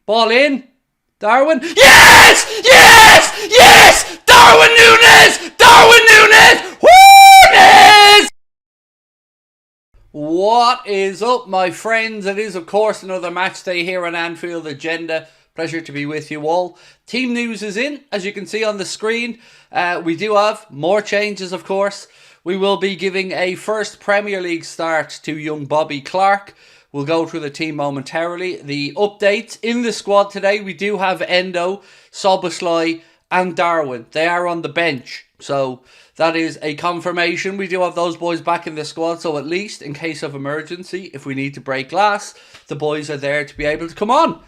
Ball in. Darwin. Yes! Yes! Yes! Darwin NUNEZ! Darwin NUNEZ! NUNEZ! What is up, my friends? It is, of course, another match day here on Anfield Agenda. Pleasure to be with you all. Team news is in, as you can see on the screen. We do have more changes, of course. We will be giving a first Premier League start to young Bobby Clark. We'll go through the team momentarily. The updates in the squad today, we do have Endo, Szoboszlai and Darwin. They are on the bench, so that is a confirmation. We do have those boys back in the squad, so at least in case of emergency, if we need to break glass, the boys are there to be able to come on.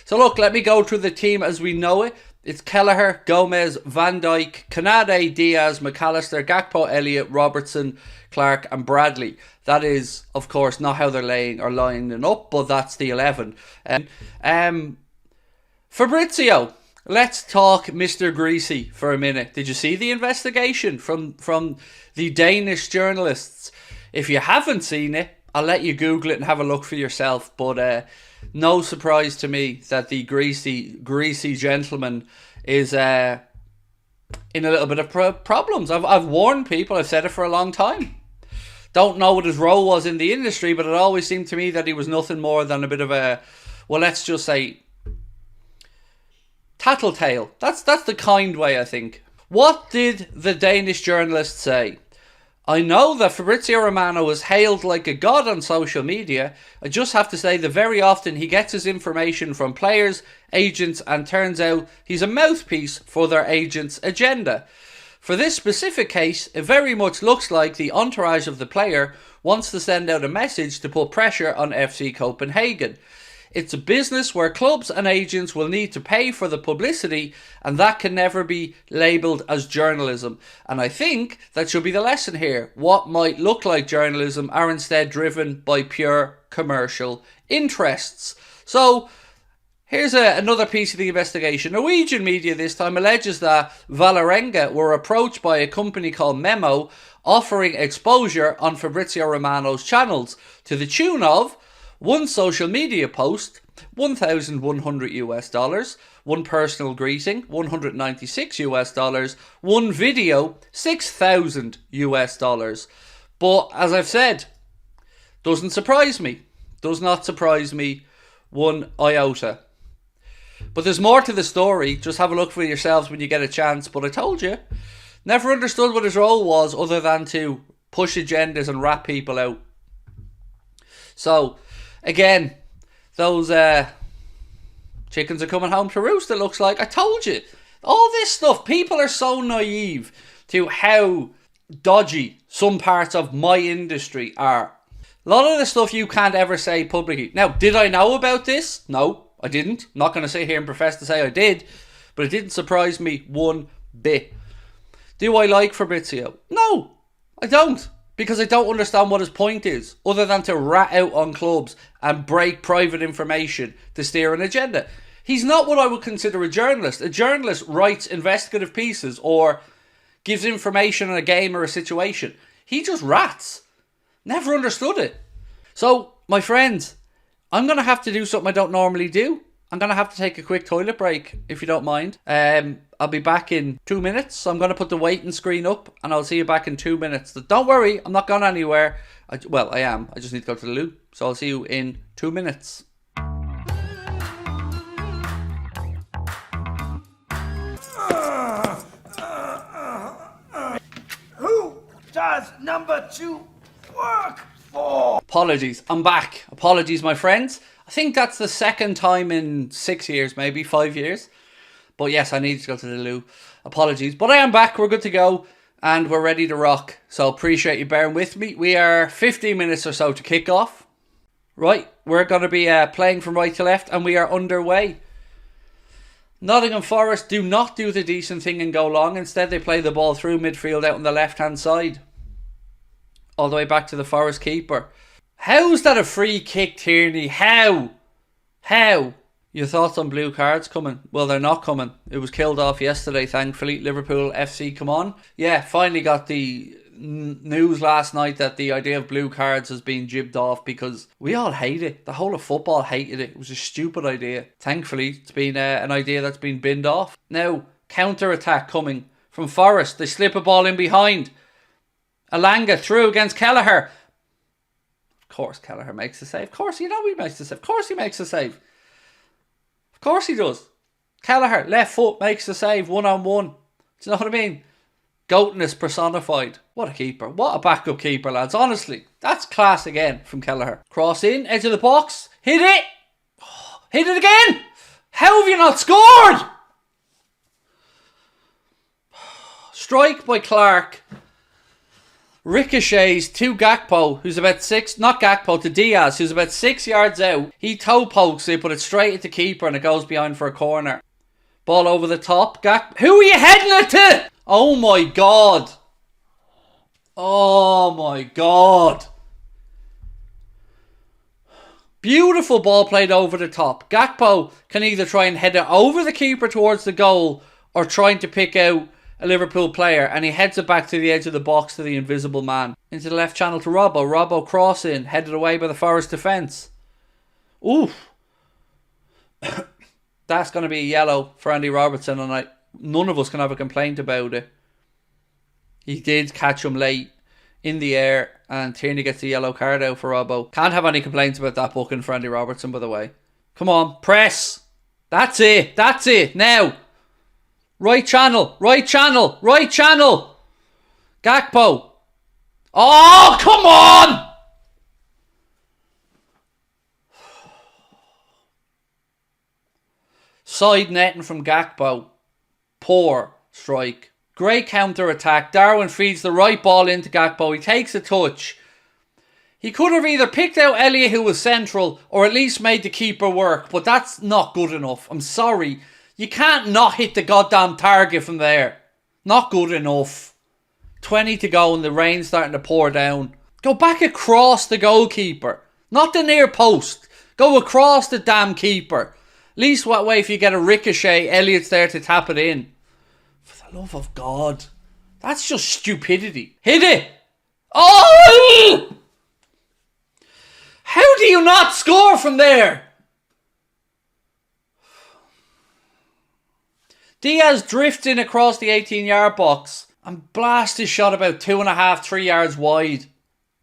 So look, let me go through the team as we know it. It's Kelleher, Gomez, Van Dijk, Konate, Diaz, McAllister, Gakpo, Elliott, Robertson, Clark and Bradley. That is, of course, not how they're lining up, but that's the 11. Fabrizio, let's talk Mr. Greasy for a minute. Did you see the investigation from the Danish journalists? If you haven't seen it, I'll let you Google it and have a look for yourself. But no surprise to me that the greasy gentleman is in a little bit of problems. I've warned people. I've said it for a long time. Don't know what his role was in the industry, but it always seemed to me that he was nothing more than a bit of a, well, let's just say, tattletale. That's the kind way, I think. What did the Danish journalist say? I know that Fabrizio Romano is hailed like a god on social media. I just have to say that very often he gets his information from players, agents, and turns out he's a mouthpiece for their agent's agenda. For this specific case, it very much looks like the entourage of the player wants to send out a message to put pressure on FC Copenhagen. It's a business where clubs and agents will need to pay for the publicity, and that can never be labelled as journalism. And I think that should be the lesson here. What might look like journalism are instead driven by pure commercial interests. So here's another piece of the investigation. Norwegian media this time alleges that Vålerenga were approached by a company called Memo offering exposure on Fabrizio Romano's channels to the tune of one social media post, $1,100 one personal greeting, $196 one video, $6,000 But as I've said, doesn't surprise me. Does not surprise me one iota. But there's more to the story. Just have a look for yourselves when you get a chance. But I told you, never understood what his role was other than to push agendas and rat people out. So again, those chickens are coming home to roost, it looks like. I told you. All this stuff, people are so naive to how dodgy some parts of my industry are. A lot of the stuff you can't ever say publicly. Now, did I know about this? No, I didn't. I'm not going to sit here and profess to say I did. But it didn't surprise me one bit. Do I like Fabrizio? No, I don't. Because I don't understand what his point is, other than to rat out on clubs and break private information to steer an agenda. He's not what I would consider a journalist. A journalist writes investigative pieces or gives information on a game or a situation. He just rats. Never understood it. So, my friends, I'm going to have to do something I don't normally do. I'm going to have to take a quick toilet break, if you don't mind. I'll be back in 2 minutes. So I'm going to put the waiting screen up and I'll see you back in 2 minutes. Don't worry, I'm not going anywhere. Well, I am. I just need to go to the loo. So I'll see you in 2 minutes. Who does number 2 work for? Apologies, I'm back. Apologies, my friends. I think that's the second time in 6 years, maybe 5 years. But yes, I need to go to the loo. Apologies. But I am back. We're good to go. And we're ready to rock. So appreciate you bearing with me. We are 15 minutes or so to kick off. Right. We're going to be playing from right to left. And we are underway. Nottingham Forest do not do the decent thing and go long. Instead, they play the ball through midfield out on the left-hand side. All the way back to the Forest keeper. How's that a free kick, Tierney? How? Your thoughts on blue cards coming? Well, they're not coming. It was killed off yesterday, thankfully. Liverpool FC, come on. Yeah, finally got the news last night that the idea of blue cards has been jibbed off because we all hate it. The whole of football hated it. It was a stupid idea. Thankfully, it's been an idea that's been binned off. Now, counter-attack coming from Forest. They slip a ball in behind. Alanga through against Kelleher. Of course Kelleher makes the save. Of course, you know he makes the save. Of course he makes the save. Of course he does. Kelleher, left foot, makes the save, 1-on-1. Do you know what I mean? Goatness personified. What a keeper. What a backup keeper, lads. Honestly, that's class again from Kelleher. Cross in, edge of the box. Hit it. Oh, hit it again. How have you not scored? Strike by Clark. Ricochets to Gakpo, who's about 6, not Gakpo, to Diaz, who's about 6 yards out. He toe pokes it, but it's straight at the keeper and it goes behind for a corner. Ball over the top. Who are you heading it to? Oh my God. Oh my God. Beautiful ball played over the top. Gakpo can either try and head it over the keeper towards the goal or trying to pick out a Liverpool player, and he heads it back to the edge of the box to the invisible man. Into the left channel to Robbo. Robbo cross in, headed away by the Forest defence. Oof. That's going to be a yellow for Andy Robertson, and none of us can have a complaint about it. He did catch him late in the air, and Tierney gets a yellow card out for Robbo. Can't have any complaints about that booking for Andy Robertson, by the way. Come on, press. That's it. That's it. Now. Right channel. Right channel. Right channel. Gakpo. Oh, come on. Side netting from Gakpo. Poor strike. Great counter attack. Darwin feeds the right ball into Gakpo. He takes a touch. He could have either picked out Elliott, who was central, or at least made the keeper work, but that's not good enough. I'm sorry. You can't not hit the goddamn target from there. Not good enough. 20 to go and the rain's starting to pour down. Go back across the goalkeeper. Not the near post. Go across the damn keeper. At least that way if you get a ricochet, Elliott's there to tap it in. For the love of God. That's just stupidity. Hit it! Oh! How do you not score from there? Diaz drifts in across the 18-yard box and blasts his shot about 2.5, 3 yards wide.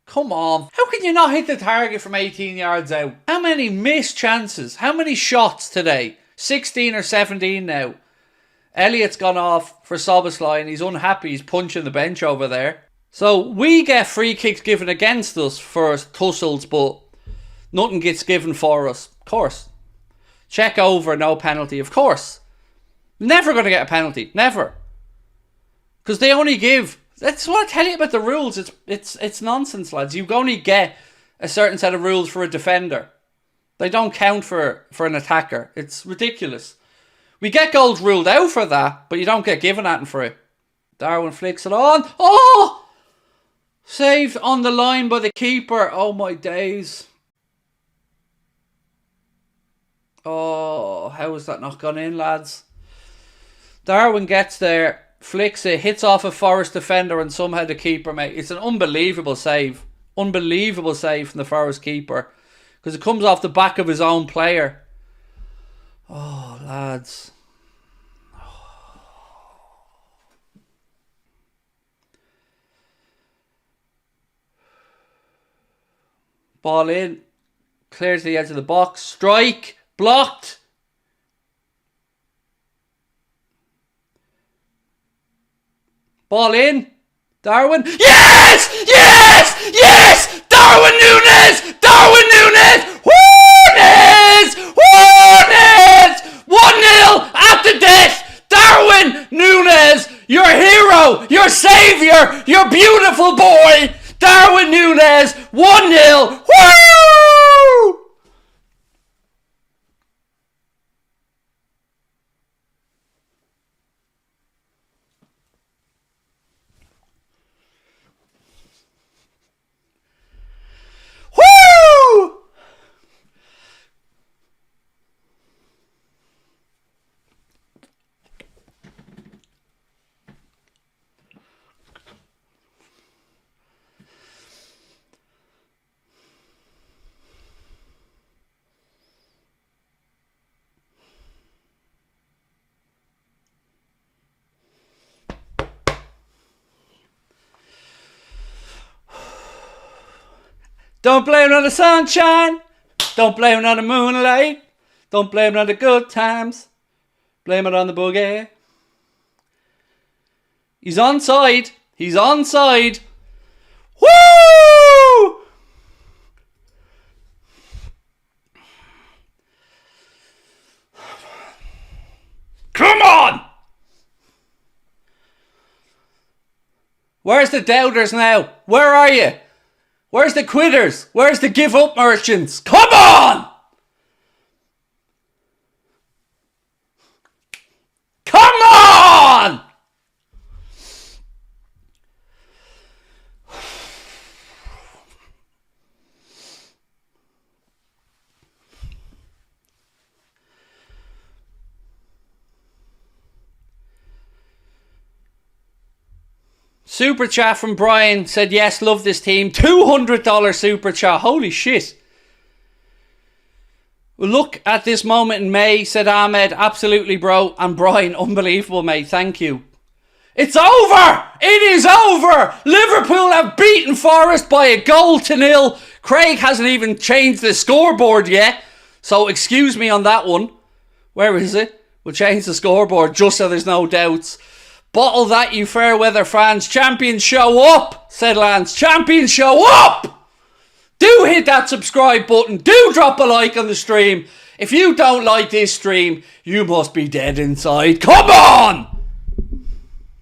Come on. How can you not hit the target from 18 yards out? How many missed chances? How many shots today? 16 or 17 now. Elliott's gone off for Szoboszlai and he's unhappy. He's punching the bench over there. So we get free kicks given against us for tussles, but nothing gets given for us. Of course. Check over, no penalty. Of course. Never going to get a penalty. Never. Because they only give... That's what I tell you about the rules. It's nonsense, lads. You only get a certain set of rules for a defender. They don't count for an attacker. It's ridiculous. We get goals ruled out for that, but you don't get given anything for it. Darwin flicks it on. Oh! Saved on the line by the keeper. Oh my days. Oh, how has that not gone in, lads? Darwin gets there, flicks it, hits off a Forest defender and somehow the keeper makes... It's an unbelievable save. Unbelievable save from the Forest keeper. Because it comes off the back of his own player. Oh, lads. Ball in. Clears the edge of the box. Strike. Blocked. Ball in. Darwin. Yes! Yes! Yes! Darwin Nunez! Darwin Nunez! Nunez! Nunez! 1-0 at the death! Darwin Nunez! Your hero! Your saviour! Your beautiful boy! Darwin Nunez! 1-0! Woo! Woo! Don't blame it on the sunshine. Don't blame it on the moonlight. Don't blame it on the good times. Blame it on the boogie. He's onside. He's onside. Woo! Come on! Where's the doubters now? Where are you? Where's the quitters? Where's the give up merchants? Come on! Come on! Super chat from Brian said, yes, love this team. $200 super chat. Holy shit. Look at this moment in May, said Ahmed. Absolutely, bro. And Brian, unbelievable, mate. Thank you. It's over! It is over! Liverpool have beaten Forest by 1-0. Craig hasn't even changed the scoreboard yet. So excuse me on that one. Where is it? We'll change the scoreboard just so there's no doubts. Bottle that, you fair weather fans. Champions show up, said Lance. Champions show up! Do hit that subscribe button. Do drop a like on the stream. If you don't like this stream, you must be dead inside. Come on!